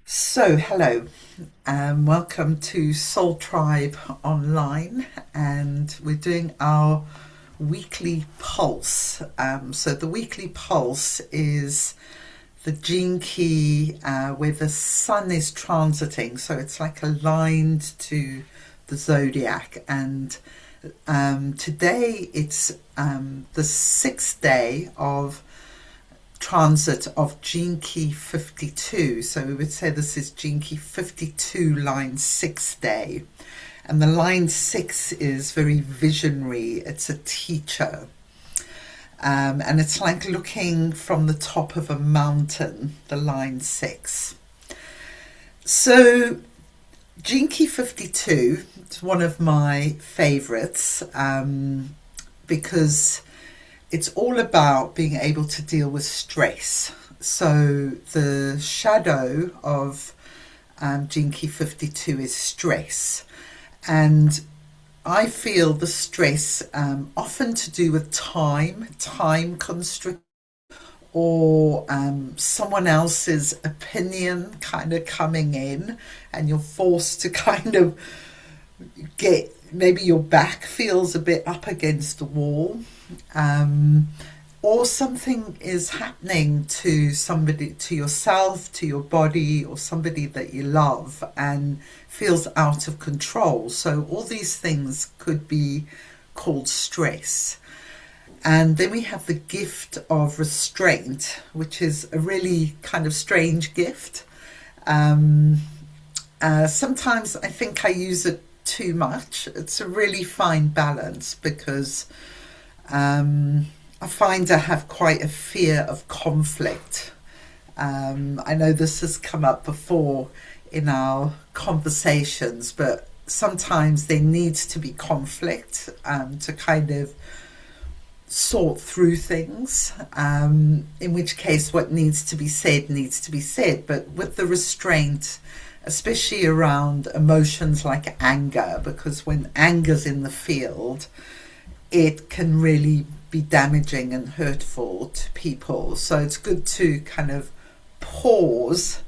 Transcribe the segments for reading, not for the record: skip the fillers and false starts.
So, hello, and welcome to Soul Tribe Online, and we're doing our weekly pulse. So, the weekly pulse is the gene key where the sun is transiting, so it's like aligned to the zodiac. And today it's the sixth day of transit of gene key 52. So we would say this is gene key 52, line 6 day. And the line 6 is very visionary, it's a teacher. And it's like looking from the top of a mountain, the line 6. So gene key 52 is one of my favorites because it's all about being able to deal with stress. So the shadow of gene key 52 is stress. And I feel the stress often to do with time constriction, or someone else's opinion kind of coming in, and you're forced to kind of get, maybe your back feels a bit up against the wall, or something is happening to somebody, to yourself, to your body, or somebody that you love, and feels out of control. So all these things could be called stress. And then we have the gift of restraint, which is a really kind of strange gift. Sometimes I think I use it too much. It's a really fine balance because I find I have quite a fear of conflict. I know this has come up before in our conversations, but sometimes there needs to be conflict to kind of sort through things, in which case what needs to be said. But with the restraint, especially around emotions like anger, because when anger's in the field, it can really be damaging and hurtful to people. So it's good to kind of pause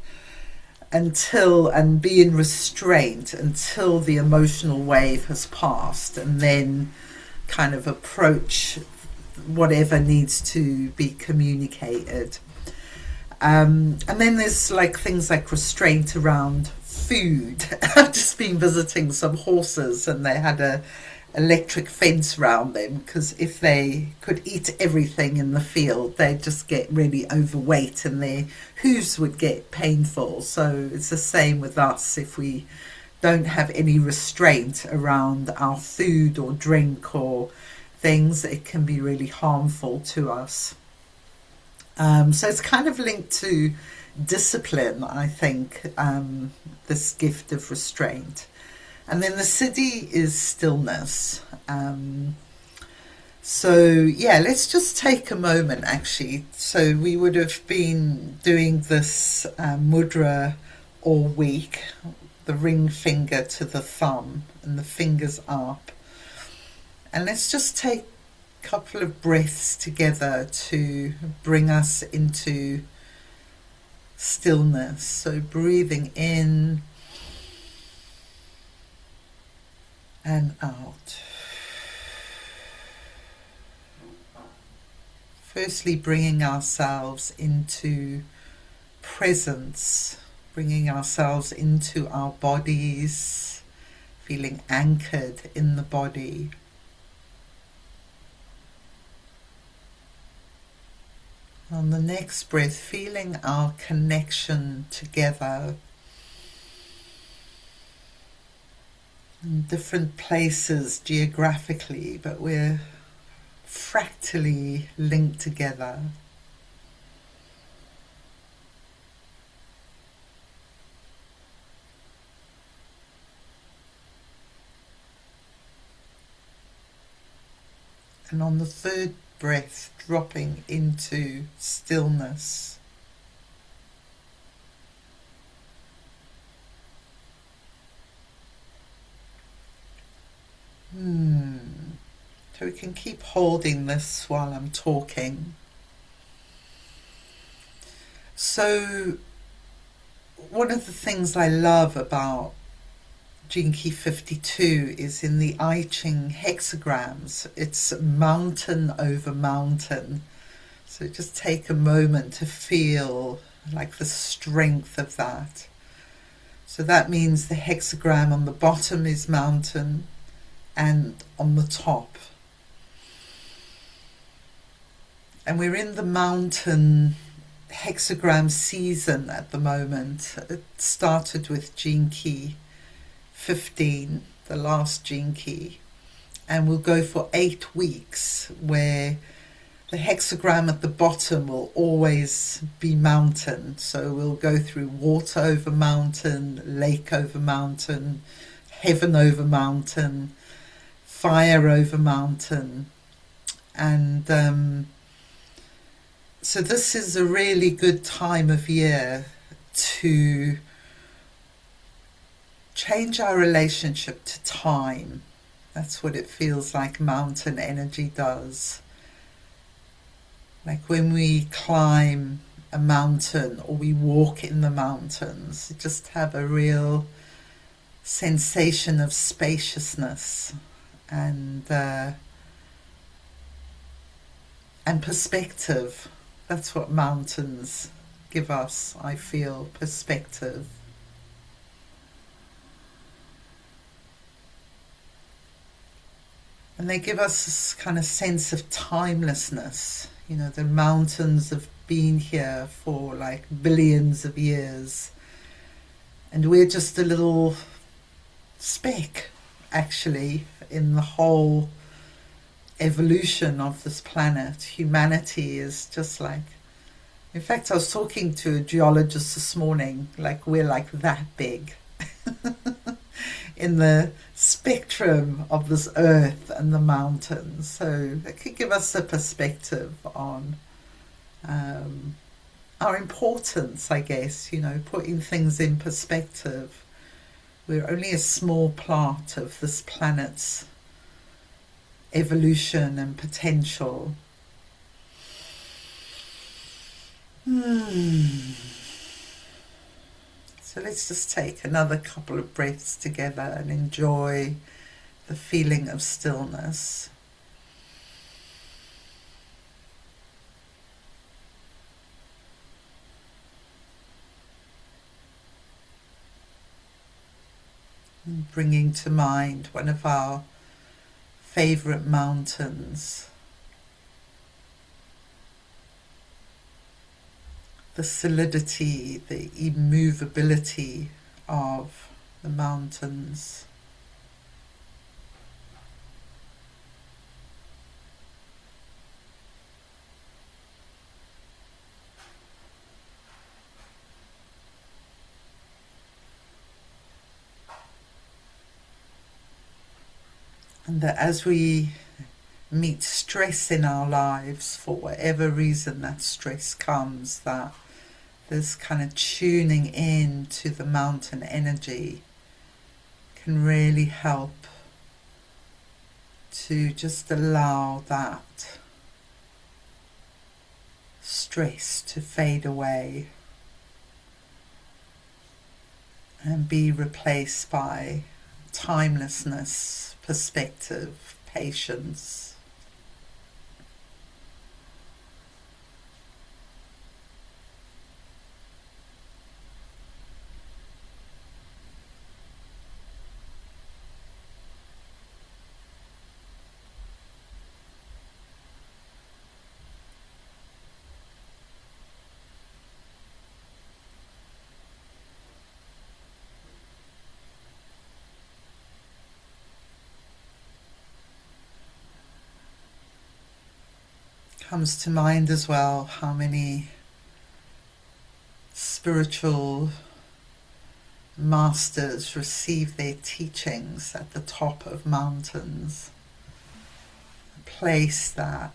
and be in restraint until the emotional wave has passed, and then kind of approach whatever needs to be communicated. And then there's like things like restraint around food. I've just been visiting some horses, and they had a electric fence around them, because if they could eat everything in the field, they'd just get really overweight and their hooves would get painful. So it's the same with us. If we don't have any restraint around our food or drink or things, it can be really harmful to us. So it's kind of linked to discipline, I think, this gift of restraint. And then the Siddhi is stillness. So yeah, let's just take a moment actually. So we would have been doing this mudra all week, the ring finger to the thumb and the fingers up. And let's just take a couple of breaths together to bring us into stillness. So breathing in and out. Firstly, bringing ourselves into presence, bringing ourselves into our bodies, feeling anchored in the body. On the next breath, feeling our connection together in different places geographically, but we're fractally linked together. And on the third breath, dropping into stillness. So we can keep holding this while I'm talking. So one of the things I love about Gene Key 52 is in the I Ching hexagrams, it's mountain over mountain. So just take a moment to feel like the strength of that. So that means the hexagram on the bottom is mountain and on the top. And we're in the mountain hexagram season at the moment. It started with Gene Key 15, the last Gene Key, and we'll go for 8 weeks where the hexagram at the bottom will always be mountain. So we'll go through water over mountain, lake over mountain, heaven over mountain, fire over mountain. And so this is a really good time of year to change our relationship to time. That's what it feels like mountain energy does. Like when we climb a mountain or we walk in the mountains, just have a real sensation of spaciousness and perspective. That's what mountains give us, I feel, perspective. And they give us this kind of sense of timelessness. You know, the mountains have been here for like billions of years. And we're just a little speck, actually, in the whole evolution of this planet. Humanity is just like... In fact, I was talking to a geologist this morning, like we're like that big. In the spectrum of this earth and the mountains. So it could give us a perspective on our importance, I guess, you know, putting things in perspective. We're only a small part of this planet's evolution and potential. So let's just take another couple of breaths together and enjoy the feeling of stillness. And bringing to mind one of our favorite mountains. The solidity, the immovability of the mountains. And that as we meet stress in our lives, for whatever reason that stress comes, that this kind of tuning in to the mountain energy can really help to just allow that stress to fade away and be replaced by timelessness, perspective, patience. Comes to mind as well how many spiritual masters receive their teachings at the top of mountains, a place that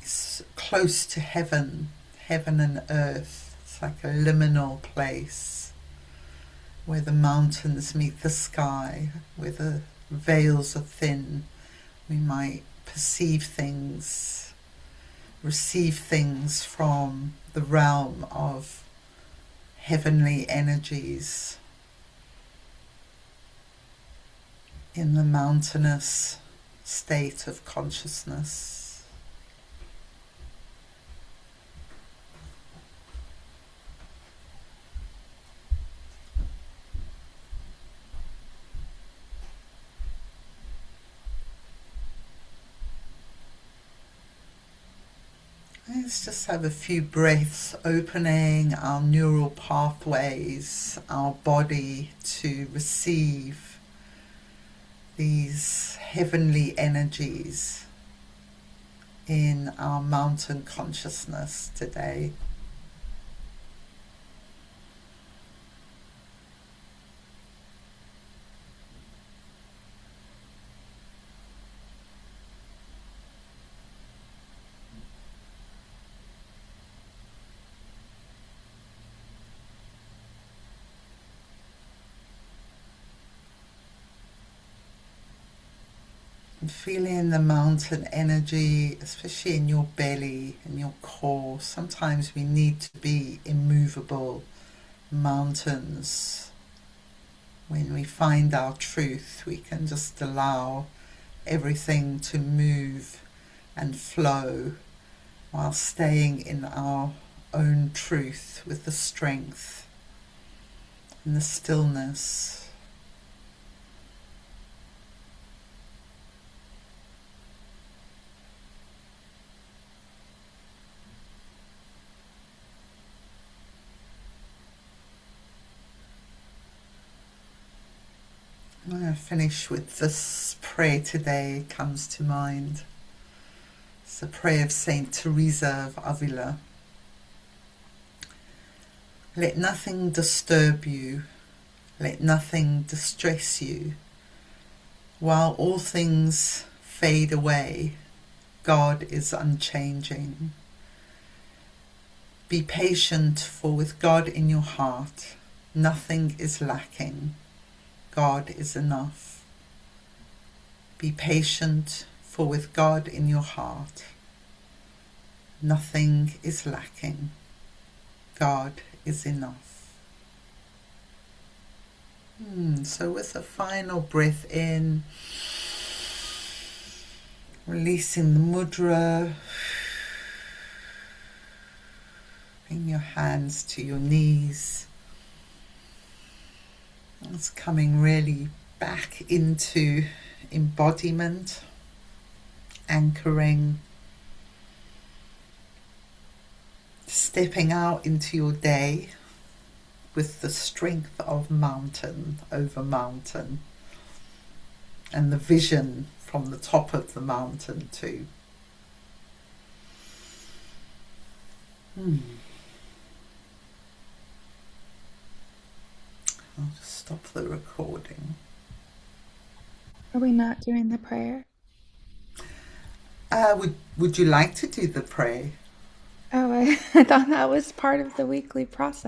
is close to heaven, heaven and earth. It's like a liminal place where the mountains meet the sky, where the veils are thin. We might perceive things, receive things from the realm of heavenly energies in the mountainous state of consciousness. Let's just have a few breaths, opening our neural pathways, our body to receive these heavenly energies in our mountain consciousness today. And feeling the mountain energy, especially in your belly and your core. Sometimes we need to be immovable mountains. When we find our truth, we can just allow everything to move and flow while staying in our own truth with the strength and the stillness. I'm going to finish with this prayer today, comes to mind. It's a prayer of Saint Teresa of Avila. Let nothing disturb you, let nothing distress you. While all things fade away, God is unchanging. Be patient, for with God in your heart, nothing is lacking. God is enough. Be patient, for with God in your heart, nothing is lacking. God is enough. So with a final breath in, releasing the mudra, bring your hands to your knees. It's coming really back into embodiment, anchoring, stepping out into your day with the strength of mountain over mountain and the vision from the top of the mountain too. I'll just stop the recording. Are we not doing the prayer? Would you like to do the prayer? Oh, I thought that was part of the weekly process.